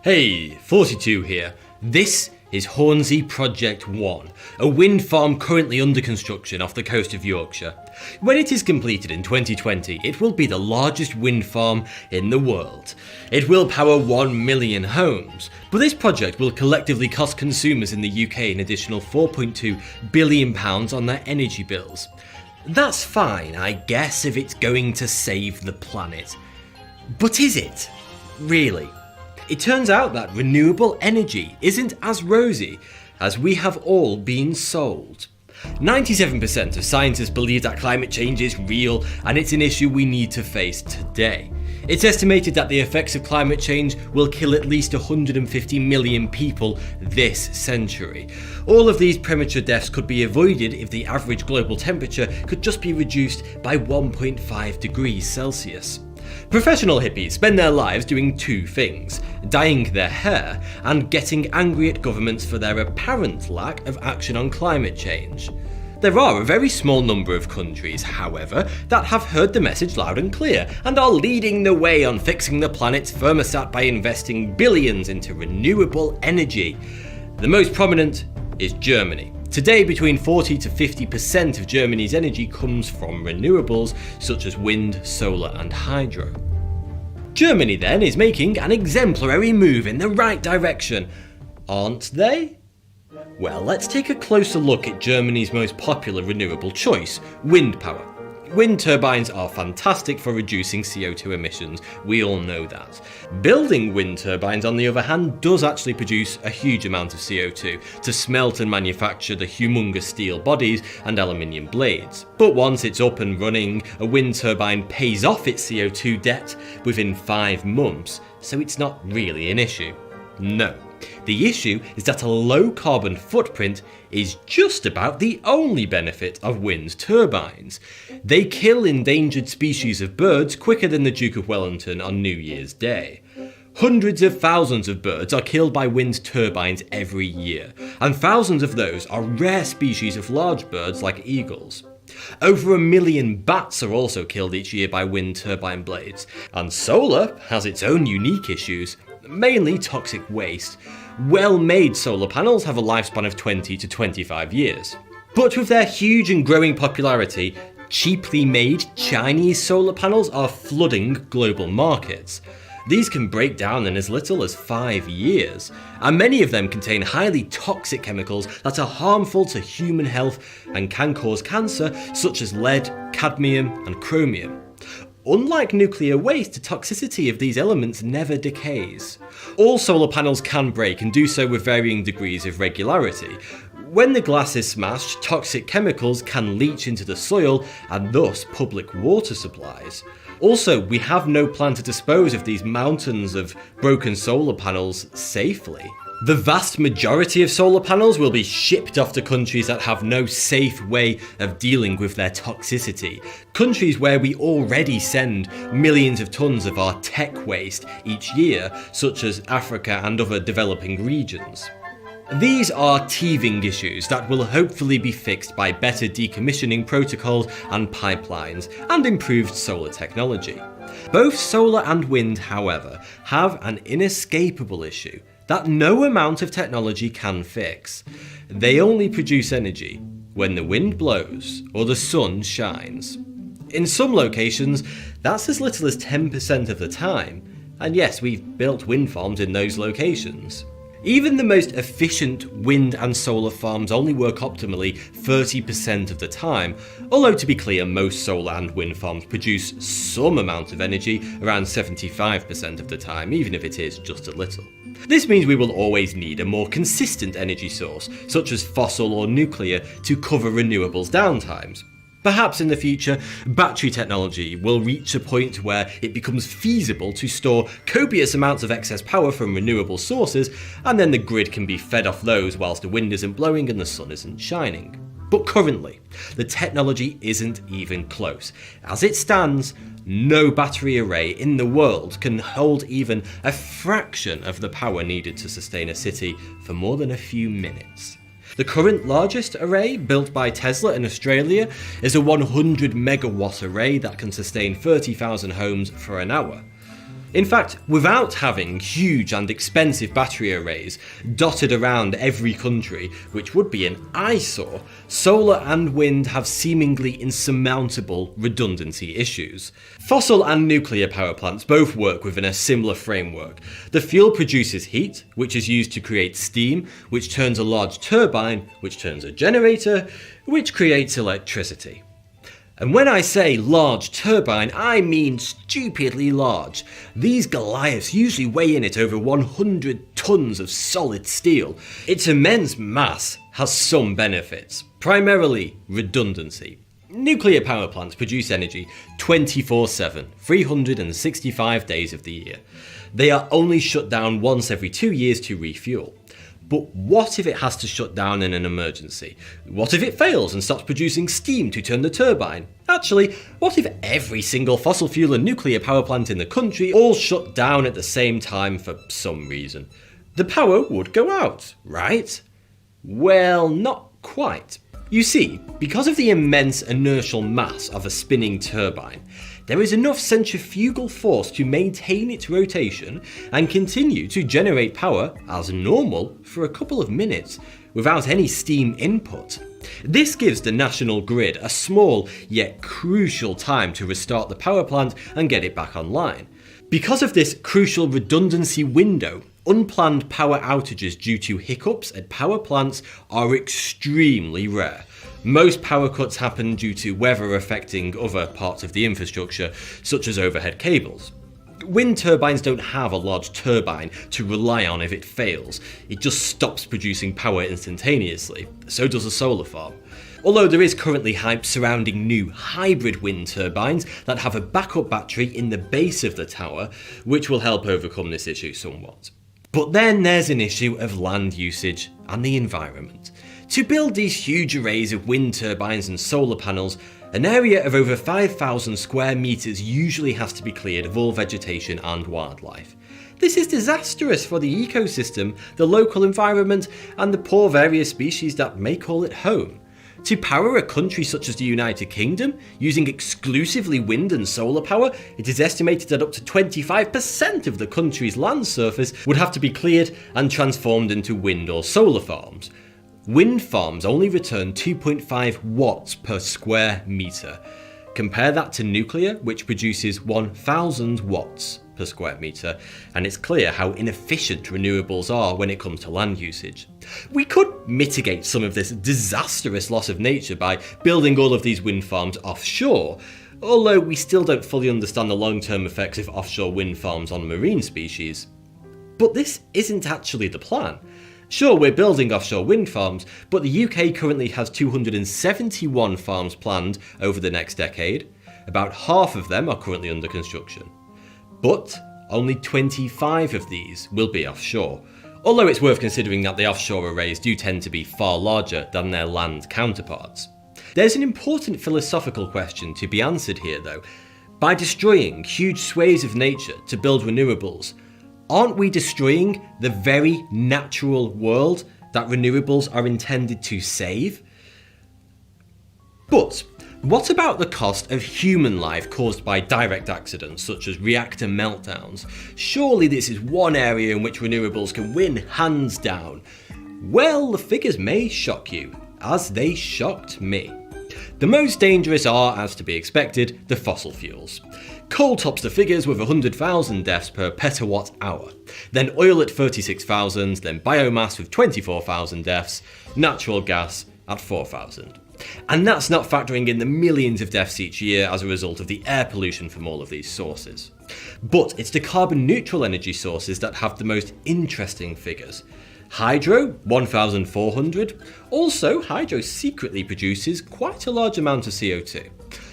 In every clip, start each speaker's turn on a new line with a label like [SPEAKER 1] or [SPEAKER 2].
[SPEAKER 1] Hey, 42 here. This is Hornsey Project 1, a wind farm currently under construction off the coast of Yorkshire. When it is completed in 2020, it will be the largest wind farm in the world. It will power 1 million homes, but this project will collectively cost consumers in the UK an additional £4.2 billion on their energy bills. That's fine, I guess, if it's going to save the planet. But is it? Really? It turns out that renewable energy isn't as rosy as we have all been sold. 97% of scientists believe that climate change is real and it's an issue we need to face today. It's estimated that the effects of climate change will kill at least 150 million people this century. All of these premature deaths could be avoided if the average global temperature could just be reduced by 1.5 degrees Celsius. Professional hippies spend their lives doing two things: dyeing their hair and getting angry at governments for their apparent lack of action on climate change. There are a very small number of countries, however, that have heard the message loud and clear and are leading the way on fixing the planet's thermostat by investing billions into renewable energy. The most prominent is Germany. Today, between 40 to 50% of Germany's energy comes from renewables such as wind, solar and hydro. Germany then is making an exemplary move in the right direction, aren't they? Well, let's take a closer look at Germany's most popular renewable choice, wind power. Wind turbines are fantastic for reducing CO2 emissions, we all know that. Building wind turbines, on the other hand, does actually produce a huge amount of CO2 to smelt and manufacture the humongous steel bodies and aluminium blades. But once it's up and running, a wind turbine pays off its CO2 debt within 5 months, so it's not really an issue. No. The issue is that a low carbon footprint is just about the only benefit of wind turbines. They kill endangered species of birds quicker than the Duke of Wellington on New Year's Day. Hundreds of thousands of birds are killed by wind turbines every year, and thousands of those are rare species of large birds like eagles. Over 1 million bats are also killed each year by wind turbine blades, and solar has its own unique issues. Mainly toxic waste. Well-made solar panels have a lifespan of 20 to 25 years. But with their huge and growing popularity, cheaply made Chinese solar panels are flooding global markets. These can break down in as little as 5 years, and many of them contain highly toxic chemicals that are harmful to human health and can cause cancer, such as lead, cadmium, and chromium. Unlike nuclear waste, the toxicity of these elements never decays. All solar panels can break and do so with varying degrees of regularity. When the glass is smashed, toxic chemicals can leach into the soil and thus public water supplies. Also, we have no plan to dispose of these mountains of broken solar panels safely. The vast majority of solar panels will be shipped off to countries that have no safe way of dealing with their toxicity. Countries where we already send millions of tons of our tech waste each year, such as Africa and other developing regions. These are teething issues that will hopefully be fixed by better decommissioning protocols and pipelines and improved solar technology. Both solar and wind, however, have an inescapable issue that no amount of technology can fix. They only produce energy when the wind blows or the sun shines. In some locations, that's as little as 10% of the time, and yes, we've built wind farms in those locations. Even the most efficient wind and solar farms only work optimally 30% of the time, although to be clear, most solar and wind farms produce some amount of energy around 75% of the time, even if it is just a little. This means we will always need a more consistent energy source, such as fossil or nuclear, to cover renewables downtimes. Perhaps in the future, battery technology will reach a point where it becomes feasible to store copious amounts of excess power from renewable sources, and then the grid can be fed off those whilst the wind isn't blowing and the sun isn't shining. But currently, the technology isn't even close. As it stands, no battery array in the world can hold even a fraction of the power needed to sustain a city for more than a few minutes. The current largest array, built by Tesla in Australia, is a 100 megawatt array that can sustain 30,000 homes for an hour. In fact, without having huge and expensive battery arrays dotted around every country, which would be an eyesore, solar and wind have seemingly insurmountable redundancy issues. Fossil and nuclear power plants both work within a similar framework. The fuel produces heat, which is used to create steam, which turns a large turbine, which turns a generator, which creates electricity. And when I say large turbine, I mean stupidly large. These Goliaths usually weigh in at over 100 tons of solid steel. Its immense mass has some benefits, primarily redundancy. Nuclear power plants produce energy 24/7, 365 days of the year. They are only shut down once every 2 years to refuel. But what if it has to shut down in an emergency? What if it fails and stops producing steam to turn the turbine? Actually, what if every single fossil fuel and nuclear power plant in the country all shut down at the same time for some reason? The power would go out, right? Well, not quite. You see, because of the immense inertial mass of a spinning turbine, there is enough centrifugal force to maintain its rotation and continue to generate power as normal for a couple of minutes without any steam input. This gives the national grid a small yet crucial time to restart the power plant and get it back online. Because of this crucial redundancy window, unplanned power outages due to hiccups at power plants are extremely rare. Most power cuts happen due to weather affecting other parts of the infrastructure, such as overhead cables. Wind turbines don't have a large turbine to rely on if it fails. It just stops producing power instantaneously. So does a solar farm. Although there is currently hype surrounding new hybrid wind turbines that have a backup battery in the base of the tower, which will help overcome this issue somewhat. But then there's an issue of land usage and the environment. To build these huge arrays of wind turbines and solar panels, an area of over 5,000 square meters usually has to be cleared of all vegetation and wildlife. This is disastrous for the ecosystem, the local environment, and the poor various species that may call it home. To power a country such as the United Kingdom, using exclusively wind and solar power, it is estimated that up to 25% of the country's land surface would have to be cleared and transformed into wind or solar farms. Wind farms only return 2.5 watts per square metre. Compare that to nuclear, which produces 1,000 watts per square metre, and it's clear how inefficient renewables are when it comes to land usage. We could mitigate some of this disastrous loss of nature by building all of these wind farms offshore, although we still don't fully understand the long-term effects of offshore wind farms on marine species. But this isn't actually the plan. Sure, we're building offshore wind farms, but the UK currently has 271 farms planned over the next decade. About half of them are currently under construction. But only 25 of these will be offshore, although it's worth considering that the offshore arrays do tend to be far larger than their land counterparts. There's an important philosophical question to be answered here though. By destroying huge swathes of nature to build renewables, aren't we destroying the very natural world that renewables are intended to save? But what about the cost of human life caused by direct accidents such as reactor meltdowns? Surely this is one area in which renewables can win hands down. Well, the figures may shock you, as they shocked me. The most dangerous are, as to be expected, the fossil fuels. Coal tops the figures with 100,000 deaths per petawatt hour, then oil at 36,000, then biomass with 24,000 deaths, natural gas at 4,000. And that's not factoring in the millions of deaths each year as a result of the air pollution from all of these sources. But it's the carbon neutral energy sources that have the most interesting figures. Hydro, 1,400. Also, hydro secretly produces quite a large amount of CO2.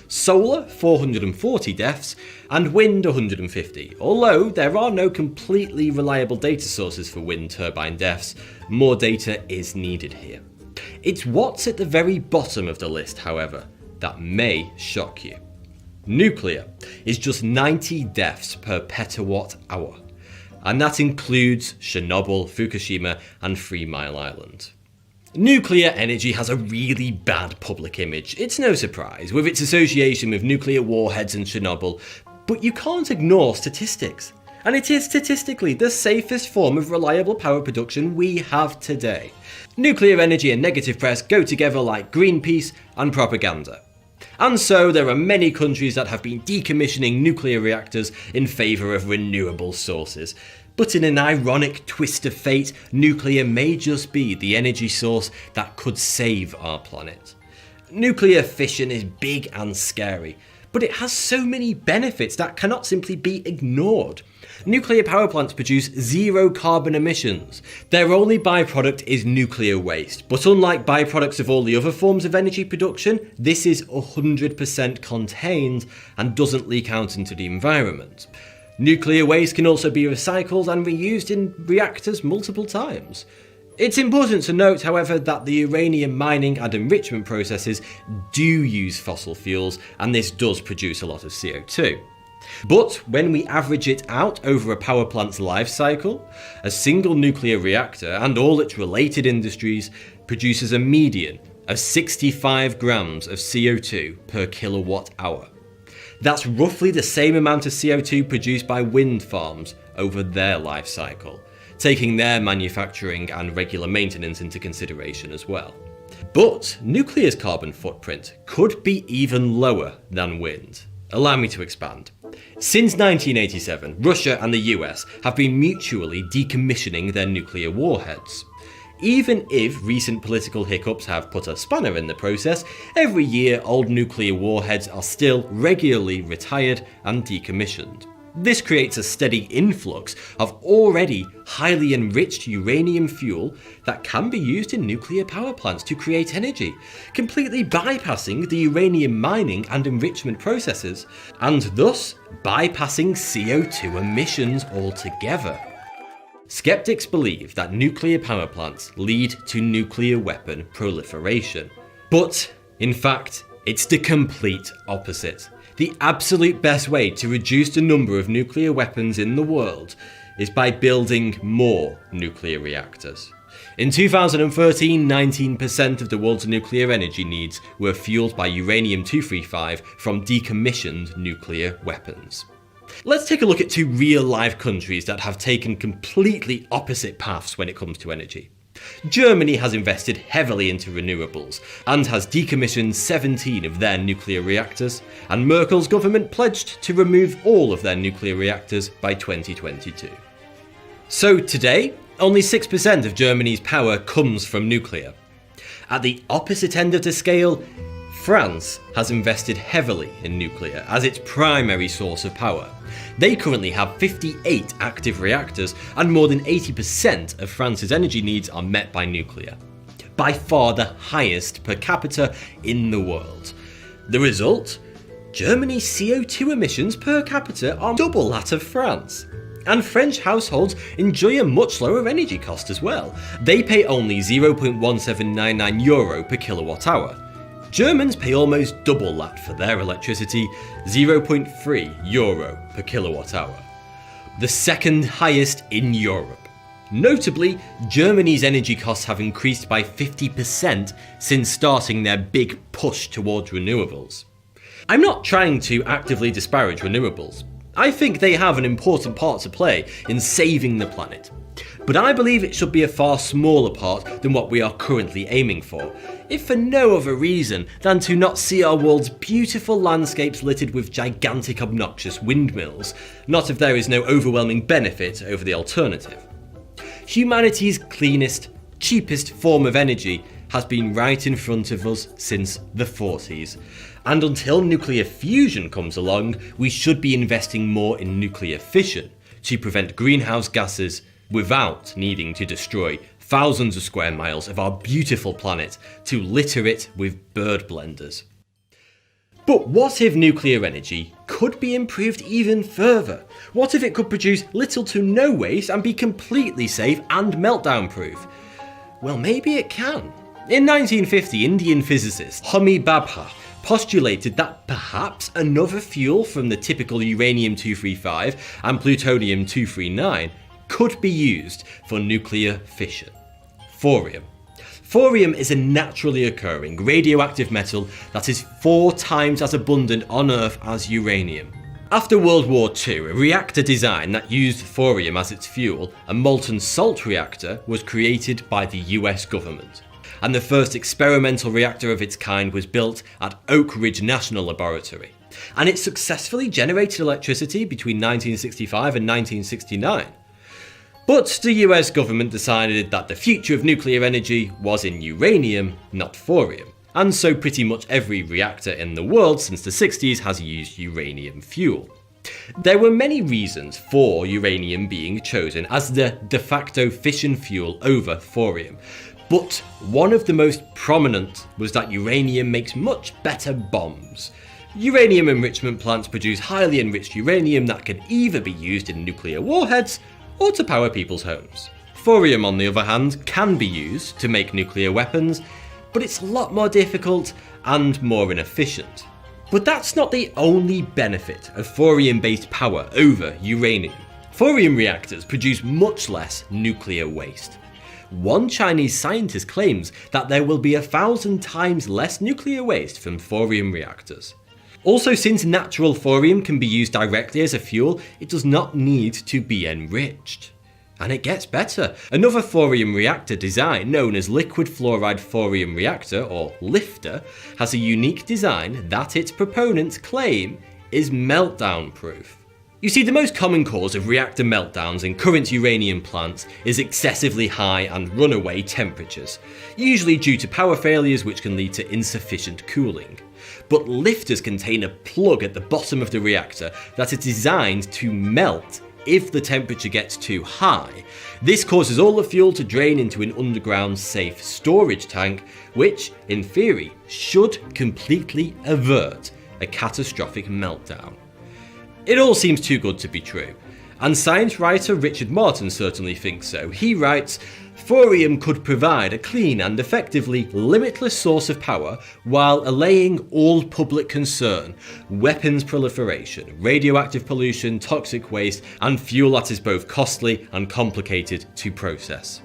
[SPEAKER 1] Solar, 440 deaths, and wind, 150. Although there are no completely reliable data sources for wind turbine deaths, more data is needed here. It's what's at the very bottom of the list, however, that may shock you. Nuclear is just 90 deaths per petawatt hour, and that includes Chernobyl, Fukushima, and 3 Mile Island. Nuclear energy has a really bad public image. It's no surprise, with its association with nuclear warheads and Chernobyl, but you can't ignore statistics. and it is statistically the safest form of reliable power production we have today. Nuclear energy and negative press go together like Greenpeace and propaganda. And so there are many countries that have been decommissioning nuclear reactors in favour of renewable sources. But in an ironic twist of fate, nuclear may just be the energy source that could save our planet. Nuclear fission is big and scary, but it has so many benefits that cannot simply be ignored. Nuclear power plants produce zero carbon emissions. Their only byproduct is nuclear waste, but unlike byproducts of all the other forms of energy production, this is 100% contained and doesn't leak out into the environment. Nuclear waste can also be recycled and reused in reactors multiple times. It's important to note, however, that the uranium mining and enrichment processes do use fossil fuels, and this does produce a lot of CO2. But when we average it out over a power plant's life cycle, a single nuclear reactor and all its related industries produces a median of 65 grams of CO2 per kilowatt hour. That's roughly the same amount of CO2 produced by wind farms over their life cycle, taking their manufacturing and regular maintenance into consideration as well. But nuclear's carbon footprint could be even lower than wind. Allow me to expand. Since 1987, Russia and the US have been mutually decommissioning their nuclear warheads. Even if recent political hiccups have put a spanner in the process, every year old nuclear warheads are still regularly retired and decommissioned. This creates a steady influx of already highly enriched uranium fuel that can be used in nuclear power plants to create energy, completely bypassing the uranium mining and enrichment processes, and thus bypassing CO2 emissions altogether. Skeptics believe that nuclear power plants lead to nuclear weapon proliferation. But, in fact, it's the complete opposite. The absolute best way to reduce the number of nuclear weapons in the world is by building more nuclear reactors. In 2013, 19% of the world's nuclear energy needs were fueled by uranium-235 from decommissioned nuclear weapons. Let's take a look at two real-life countries that have taken completely opposite paths when it comes to energy. Germany has invested heavily into renewables and has decommissioned 17 of their nuclear reactors, and Merkel's government pledged to remove all of their nuclear reactors by 2022. So today, only 6% of Germany's power comes from nuclear. At the opposite end of the scale, France has invested heavily in nuclear as its primary source of power. They currently have 58 active reactors, and more than 80% of France's energy needs are met by nuclear. By far the highest per capita in the world. The result? Germany's CO2 emissions per capita are double that of France. And French households enjoy a much lower energy cost as well. They pay only €0.1799 per kilowatt hour. Germans pay almost double that for their electricity, €0.3 per kilowatt hour. The second highest in Europe. Notably, Germany's energy costs have increased by 50% since starting their big push towards renewables. I'm not trying to actively disparage renewables. I think they have an important part to play in saving the planet. But I believe it should be a far smaller part than what we are currently aiming for, if for no other reason than to not see our world's beautiful landscapes littered with gigantic obnoxious windmills, not if there is no overwhelming benefit over the alternative. Humanity's cleanest, cheapest form of energy has been right in front of us since the 40s. And until nuclear fusion comes along, we should be investing more in nuclear fission to prevent greenhouse gases without needing to destroy thousands of square miles of our beautiful planet to litter it with bird blenders. But what if nuclear energy could be improved even further? What if it could produce little to no waste and be completely safe and meltdown proof? Well, maybe it can. In 1950, Indian physicist Homi Bhabha postulated that perhaps another fuel from the typical uranium-235 and plutonium-239 could be used for nuclear fission. Thorium. Thorium is a naturally occurring radioactive metal that is 4 times as abundant on Earth as uranium. After World War II, a reactor design that used thorium as its fuel, a molten salt reactor, was created by the US government. And the first experimental reactor of its kind was built at Oak Ridge National Laboratory. And it successfully generated electricity between 1965 and 1969. But the US government decided that the future of nuclear energy was in uranium, not thorium. And so pretty much every reactor in the world since the 60s has used uranium fuel. There were many reasons for uranium being chosen as the de facto fission fuel over thorium. But one of the most prominent was that uranium makes much better bombs. Uranium enrichment plants produce highly enriched uranium that can either be used in nuclear warheads or to power people's homes. Thorium, on the other hand, can be used to make nuclear weapons, but it's a lot more difficult and more inefficient. But that's not the only benefit of thorium-based power over uranium. Thorium reactors produce much less nuclear waste. One Chinese scientist claims that there will be 1,000 times less nuclear waste from thorium reactors. Also, since natural thorium can be used directly as a fuel, it does not need to be enriched. And it gets better. Another thorium reactor design, known as liquid fluoride thorium reactor, or LIFTR, has a unique design that its proponents claim is meltdown proof. You see, the most common cause of reactor meltdowns in current uranium plants is excessively high and runaway temperatures, usually due to power failures which can lead to insufficient cooling. But lifters contain a plug at the bottom of the reactor that is designed to melt if the temperature gets too high. This causes all the fuel to drain into an underground safe storage tank, which, in theory, should completely avert a catastrophic meltdown. It all seems too good to be true, and science writer Richard Martin certainly thinks so. He writes, "Thorium could provide a clean and effectively limitless source of power while allaying all public concern, weapons proliferation, radioactive pollution, toxic waste, and fuel that is both costly and complicated to process."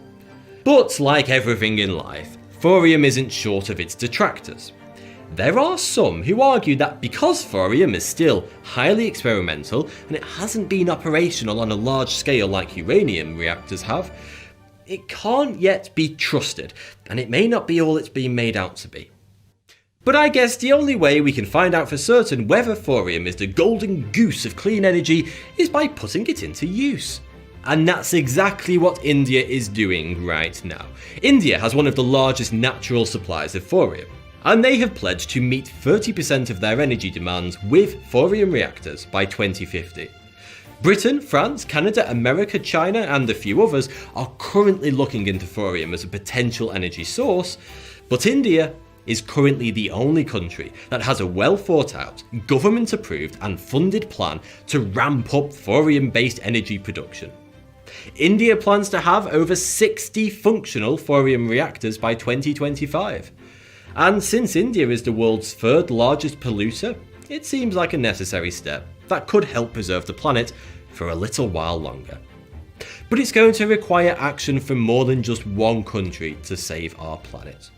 [SPEAKER 1] But like everything in life, thorium isn't short of its detractors. There are some who argue that because thorium is still highly experimental and it hasn't been operational on a large scale like uranium reactors have, it can't yet be trusted, and it may not be all it's been made out to be. But I guess the only way we can find out for certain whether thorium is the golden goose of clean energy is by putting it into use. And that's exactly what India is doing right now. India has one of the largest natural supplies of thorium, and they have pledged to meet 30% of their energy demands with thorium reactors by 2050. Britain, France, Canada, America, China, and a few others are currently looking into thorium as a potential energy source, but India is currently the only country that has a well thought out, government approved and funded plan to ramp up thorium-based energy production. India plans to have over 60 functional thorium reactors by 2025. And since India is the world's third largest polluter, it seems like a necessary step that could help preserve the planet for a little while longer. But it's going to require action from more than just one country to save our planet.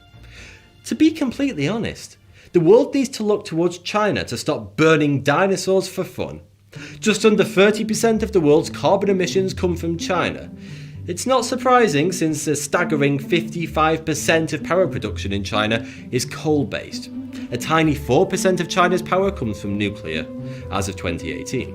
[SPEAKER 1] To be completely honest, the world needs to look towards China to stop burning dinosaurs for fun. Just under 30% of the world's carbon emissions come from China. It's not surprising since a staggering 55% of power production in China is coal-based. A tiny 4% of China's power comes from nuclear, as of 2018.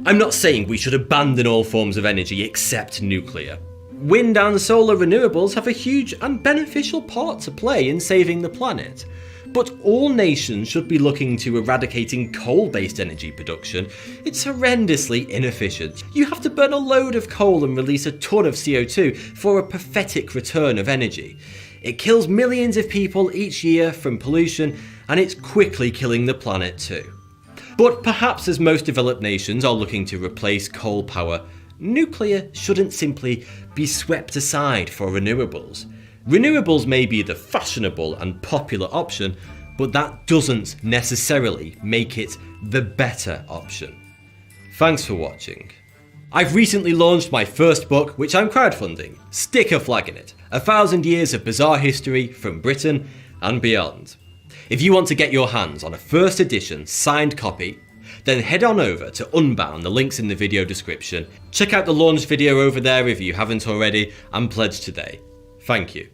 [SPEAKER 1] I'm not saying we should abandon all forms of energy except nuclear. Wind and solar renewables have a huge and beneficial part to play in saving the planet. But all nations should be looking to eradicating coal-based energy production. It's horrendously inefficient. You have to burn a load of coal and release a ton of CO2 for a pathetic return of energy. It kills millions of people each year from pollution, and it's quickly killing the planet too. But perhaps as most developed nations are looking to replace coal power, nuclear shouldn't simply be swept aside for renewables. Renewables may be the fashionable and popular option, but that doesn't necessarily make it the better option. Thanks for watching. I've recently launched my first book, which I'm crowdfunding. Stick a flag in it. 1,000 years of bizarre history from Britain and beyond. If you want to get your hands on a first edition signed copy, then head on over to Unbound, the link's in the video description. Check out the launch video over there if you haven't already, and pledge today. Thank you.